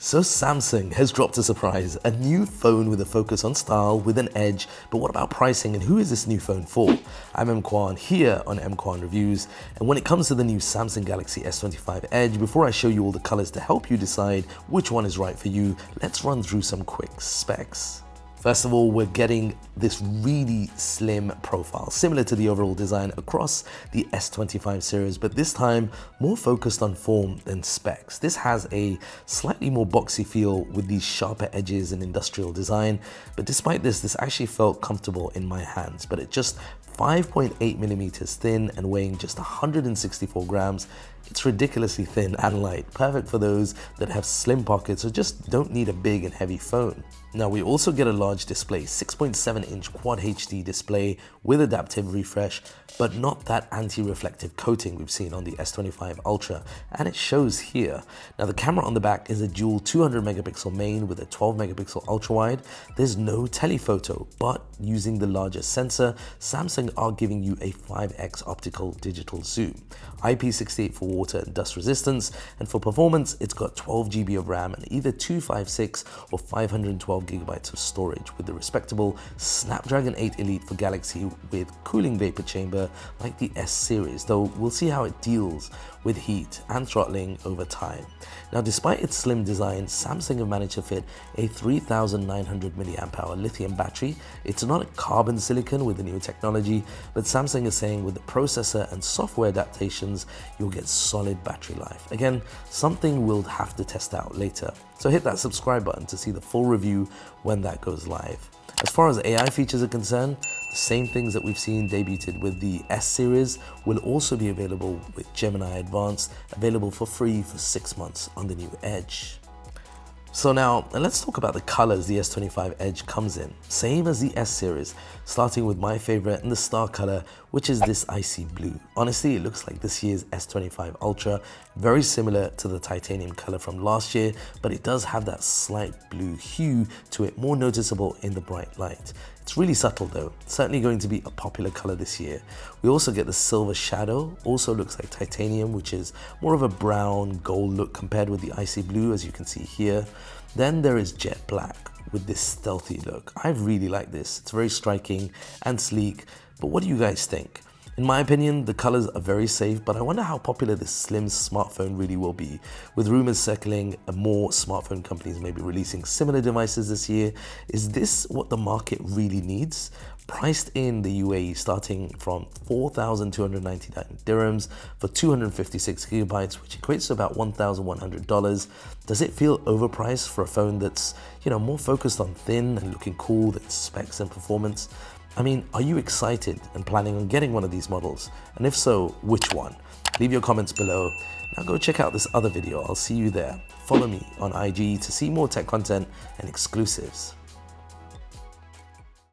So Samsung has dropped a surprise, a new phone with a focus on style with an edge, but what about pricing and who is this new phone for? I'm M Kwan here on M Kwan Reviews, and when it comes to the new Samsung Galaxy S25 Edge, before I show you all the colors to help you decide which one is right for you, let's run through some quick specs. First of all, we're getting this really slim profile, similar to the overall design across the S25 series, but this time more focused on form than specs. This has a slightly more boxy feel with these sharper edges and industrial design, but despite this actually felt comfortable in my hands. But at just 5.8 millimeters thin and weighing just 164 grams, it's ridiculously thin and light, perfect for those that have slim pockets or just don't need a big and heavy phone. Now we also get a large display, 6.7-inch Quad HD display with adaptive refresh, but not that anti-reflective coating we've seen on the S25 Ultra, and it shows here. Now the camera on the back is a dual 200 megapixel main with a 12 megapixel ultra wide. There's no telephoto, but using the larger sensor, Samsung are giving you a 5x optical digital zoom. IP68 for water and dust resistance, and for performance, it's got 12 GB of RAM and either 256 or 512 gigabytes of storage with the respectable Snapdragon 8 Elite for Galaxy with cooling vapor chamber like the S series, though we'll see how it deals with heat and throttling over time. Now, despite its slim design, Samsung have managed to fit a 3,900 mAh lithium battery. It's not a carbon silicon with the new technology, but Samsung is saying with the processor and software adaptations, you'll get solid battery life. Again, something we'll have to test out later. So hit that subscribe button to see the full review when that goes live. As far as AI features are concerned, the same things that we've seen debuted with the S series will also be available with Gemini Advanced, available for free for 6 months on the new Edge. So now, let's talk about the colors the S25 Edge comes in. Same as the S series, starting with my favorite and the star color, which is this icy blue. Honestly, it looks like this year's S25 Ultra, very similar to the titanium color from last year, but it does have that slight blue hue to it, more noticeable in the bright light. It's really subtle though, certainly going to be a popular color this year. We also get the silver shadow, also looks like titanium, which is more of a brown gold look compared with the icy blue, as you can see here. Then there is jet black with this stealthy look. I really like this. It's very striking and sleek, but what do you guys think? In my opinion, the colors are very safe, but I wonder how popular this slim smartphone really will be. With rumors circling, more smartphone companies may be releasing similar devices this year. Is this what the market really needs? Priced in the UAE starting from 4,299 dirhams for 256 gigabytes, which equates to about $1,100. Does it feel overpriced for a phone that's, more focused on thin and looking cool than specs and performance? I mean, are you excited and planning on getting one of these models? And if so, which one? Leave your comments below. Now go check out this other video. I'll see you there. Follow me on IG to see more tech content and exclusives.